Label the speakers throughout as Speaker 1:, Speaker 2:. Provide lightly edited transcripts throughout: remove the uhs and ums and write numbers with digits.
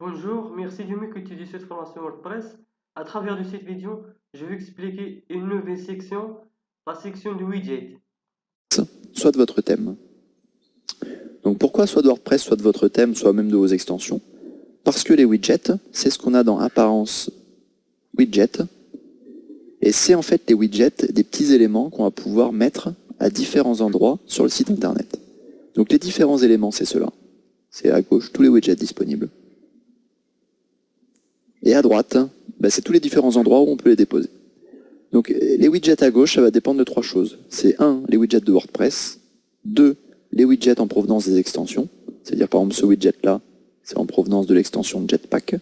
Speaker 1: Bonjour, merci de m'écouter cette formation WordPress. À travers de cette vidéo, je vais expliquer une nouvelle section, la section du widget.
Speaker 2: Soit de votre thème. Donc pourquoi soit de WordPress, soit de votre thème, soit même de vos extensions? Parce que les widgets, c'est ce qu'on a dans Apparence Widget. Et c'est en fait les widgets, des petits éléments qu'on va pouvoir mettre à différents endroits sur le site internet. Donc les différents éléments, c'est cela. C'est à gauche, tous les widgets disponibles. Et à droite, c'est tous les différents endroits où on peut les déposer. Donc les widgets à gauche, ça va dépendre de trois choses. C'est 1, les widgets de WordPress. 2, les widgets en provenance des extensions. C'est-à-dire par exemple ce widget-là, c'est en provenance de l'extension Jetpack.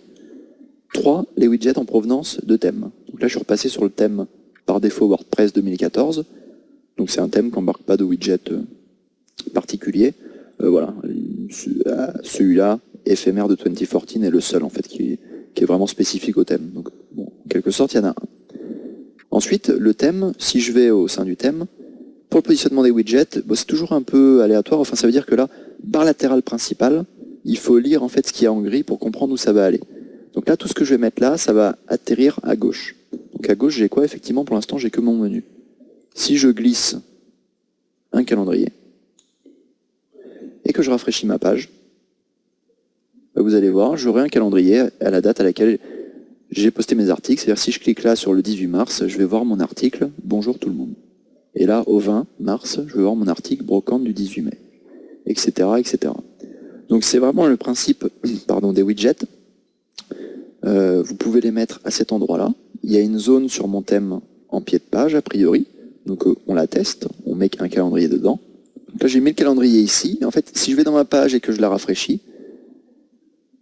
Speaker 2: 3, les widgets en provenance de thèmes. Donc là, je suis repassé sur le thème par défaut WordPress 2014. Donc c'est un thème qui n'embarque pas de widget particulier. Voilà, celui-là, éphémère de 2014, est le seul en fait qui est vraiment spécifique au thème. Donc bon, en quelque sorte, il y en a un. Ensuite, le thème, si je vais au sein du thème, pour le positionnement des widgets, c'est toujours un peu aléatoire. Enfin, ça veut dire que là, barre latérale principale, il faut lire en fait ce qu'il y a en gris pour comprendre où ça va aller. Donc là, tout ce que je vais mettre là, ça va atterrir à gauche. Donc à gauche, j'ai quoi? Effectivement, pour l'instant, j'ai que mon menu. Si je glisse un calendrier et que je rafraîchis ma page, vous allez voir, j'aurai un calendrier à la date à laquelle j'ai posté mes articles. C'est-à-dire si je clique là sur le 18 mars, je vais voir mon article « Bonjour tout le monde ». Et là, au 20 mars, je vais voir mon article « Brocante du 18 mai », etc. etc. Donc c'est vraiment le principe des widgets. Vous pouvez les mettre à cet endroit-là. Il y a une zone sur mon thème en pied de page, a priori. Donc on la teste, on met un calendrier dedans. Donc là, j'ai mis le calendrier ici. En fait, si je vais dans ma page et que je la rafraîchis,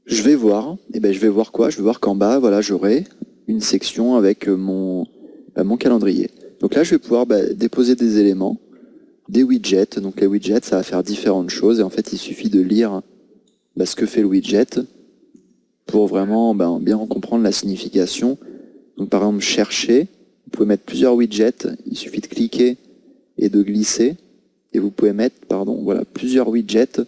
Speaker 2: je vais voir, je vais voir quoi? Je vais voir qu'en bas, voilà, j'aurai une section avec mon calendrier. Donc là, je vais pouvoir déposer des éléments, des widgets. Donc les widgets, ça va faire différentes choses. Et en fait, il suffit de lire ce que fait le widget pour vraiment bien comprendre la signification. Donc par exemple, chercher, vous pouvez mettre plusieurs widgets. Il suffit de cliquer et de glisser. Et vous pouvez mettre plusieurs widgets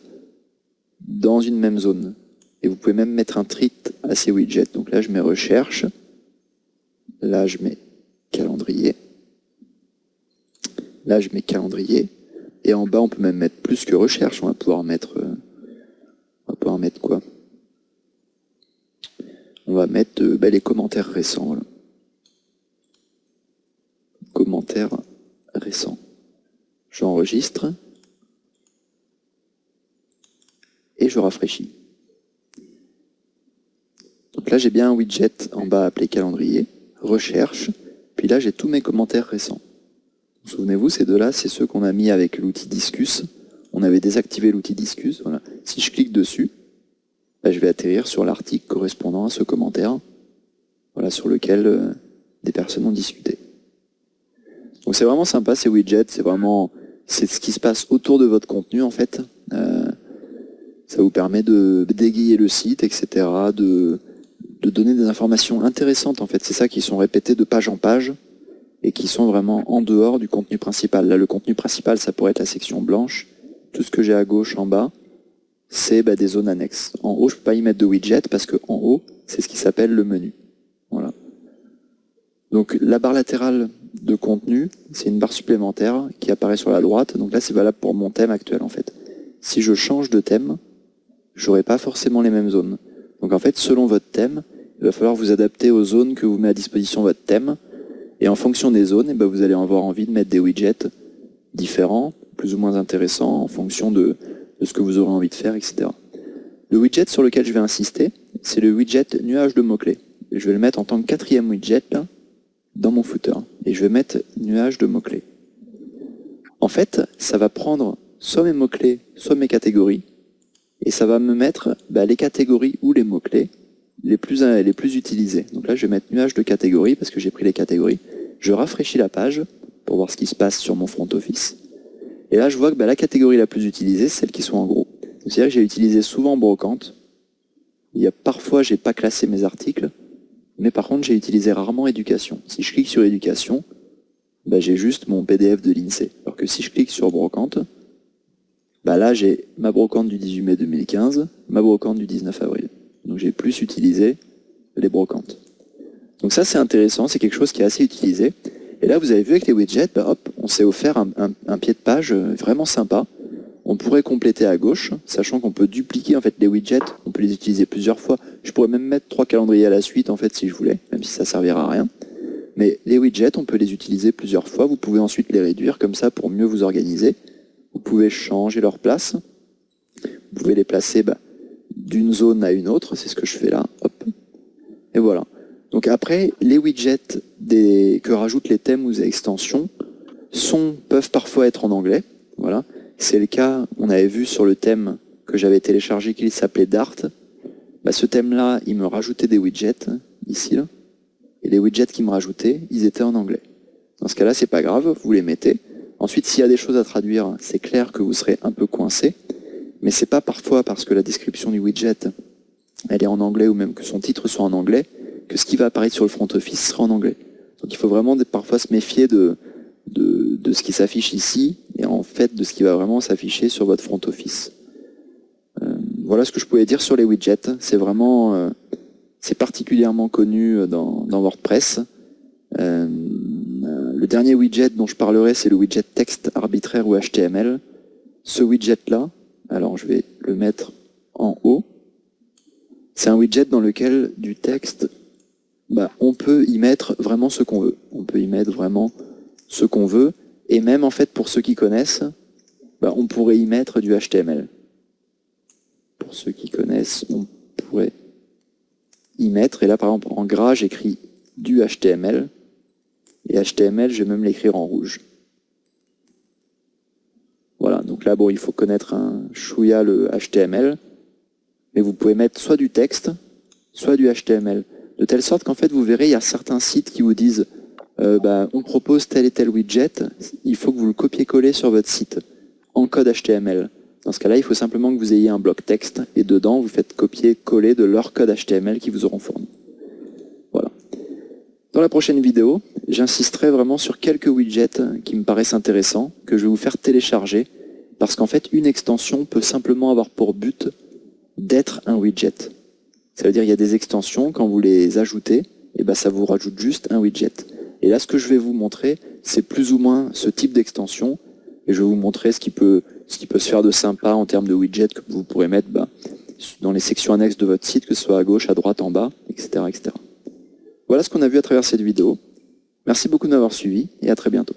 Speaker 2: dans une même zone. Et vous pouvez même mettre un treat à ces widgets. Donc là, je mets recherche. Là, je mets calendrier. Là, je mets calendrier. Et en bas, on peut même mettre plus que recherche. On va pouvoir mettre quoi? On va mettre les commentaires récents. Voilà. Commentaires récents. J'enregistre. Et je rafraîchis. Donc là, j'ai bien un widget en bas appelé calendrier, recherche, puis là, j'ai tous mes commentaires récents. Souvenez-vous, ces deux-là, c'est ceux qu'on a mis avec l'outil Disqus. On avait désactivé l'outil Disqus. Voilà. Si je clique dessus, je vais atterrir sur l'article correspondant à ce commentaire, sur lequel des personnes ont discuté. Donc c'est vraiment sympa ces widgets, c'est ce qui se passe autour de votre contenu en fait. Ça vous permet de dégayer le site, etc., de donner des informations intéressantes en fait. C'est ça qui sont répétées de page en page et qui sont vraiment en dehors du contenu principal. Là, le contenu principal, ça pourrait être la section blanche. Tout ce que j'ai à gauche, en bas, c'est des zones annexes. En haut, je ne peux pas y mettre de widget parce qu'en haut, c'est ce qui s'appelle le menu. Voilà. Donc la barre latérale de contenu, c'est une barre supplémentaire qui apparaît sur la droite. Donc là, c'est valable pour mon thème actuel en fait. Si je change de thème, j'aurai pas forcément les mêmes zones. Donc en fait, selon votre thème, il va falloir vous adapter aux zones que vous met à disposition votre thème. Et en fonction des zones, vous allez avoir envie de mettre des widgets différents, plus ou moins intéressants, en fonction de ce que vous aurez envie de faire, etc. Le widget sur lequel je vais insister, c'est le widget nuage de mots-clés. Je vais le mettre en tant que 4e widget là, dans mon footer. Et je vais mettre nuage de mots-clés. En fait, ça va prendre soit mes mots-clés, soit mes catégories, et ça va me mettre les catégories ou les mots-clés les plus utilisés. Donc là, je vais mettre nuage de catégories parce que j'ai pris les catégories. Je rafraîchis la page pour voir ce qui se passe sur mon front office. Et là, je vois que la catégorie la plus utilisée, c'est celle qui sont en gros. C'est-à-dire que j'ai utilisé souvent brocante. Parfois, j'ai pas classé mes articles, mais par contre, j'ai utilisé rarement éducation. Si je clique sur éducation, j'ai juste mon PDF de l'INSEE. Alors que si je clique sur brocante, là, j'ai ma brocante du 18 mai 2015, ma brocante du 19 avril. Donc je vais plus utiliser les brocantes. Donc ça c'est intéressant, c'est quelque chose qui est assez utilisé. Et là vous avez vu avec les widgets, hop, on s'est offert un pied de page vraiment sympa. On pourrait compléter à gauche, sachant qu'on peut dupliquer en fait les widgets, on peut les utiliser plusieurs fois. Je pourrais même mettre 3 calendriers à la suite en fait si je voulais, même si ça servira à rien. Mais les widgets, on peut les utiliser plusieurs fois. Vous pouvez ensuite les réduire comme ça pour mieux vous organiser. Vous pouvez changer leur place. Vous pouvez les placer d'une zone à une autre, c'est ce que je fais là. Hop. Et voilà. Donc après, les widgets que rajoutent les thèmes ou les extensions peuvent parfois être en anglais. Voilà. C'est le cas, on avait vu sur le thème que j'avais téléchargé qui s'appelait Dart. Ce thème-là, il me rajoutait des widgets, ici, là. Et les widgets qu'il me rajoutait, ils étaient en anglais. Dans ce cas-là, c'est pas grave, vous les mettez. Ensuite, s'il y a des choses à traduire, c'est clair que vous serez un peu coincé. Mais c'est pas parfois parce que la description du widget, elle est en anglais ou même que son titre soit en anglais, que ce qui va apparaître sur le front office sera en anglais. Donc il faut vraiment parfois se méfier de ce qui s'affiche ici et en fait de ce qui va vraiment s'afficher sur votre front office. Voilà ce que je pouvais dire sur les widgets. C'est vraiment, c'est particulièrement connu dans WordPress. Le dernier widget dont je parlerai, c'est le widget texte arbitraire ou HTML. Ce widget-là, alors je vais le mettre en haut. C'est un widget dans lequel du texte, on peut y mettre vraiment ce qu'on veut. On peut y mettre vraiment ce qu'on veut. Et même en fait, pour ceux qui connaissent, on pourrait y mettre du HTML. Pour ceux qui connaissent, on pourrait y mettre. Et là, par exemple, en gras, j'écris du HTML. Et HTML, je vais même l'écrire en rouge. Voilà, donc là, il faut connaître un chouïa le HTML. Mais vous pouvez mettre soit du texte, soit du HTML. De telle sorte qu'en fait, vous verrez, il y a certains sites qui vous disent on propose tel et tel widget, il faut que vous le copiez-collez sur votre site en code HTML. Dans ce cas-là, il faut simplement que vous ayez un bloc texte et dedans, vous faites copier-coller de leur code HTML qu'ils vous auront fourni. Voilà. Dans la prochaine vidéo, j'insisterai vraiment sur quelques widgets qui me paraissent intéressants, que je vais vous faire télécharger, parce qu'en fait, une extension peut simplement avoir pour but d'être un widget. Ça veut dire qu'il y a des extensions, quand vous les ajoutez, ça vous rajoute juste un widget. Et là, ce que je vais vous montrer, c'est plus ou moins ce type d'extension, et je vais vous montrer ce qui peut se faire de sympa en termes de widgets que vous pourrez mettre dans les sections annexes de votre site, que ce soit à gauche, à droite, en bas, etc., etc. Voilà ce qu'on a vu à travers cette vidéo. Merci beaucoup de m'avoir suivi, et à très bientôt.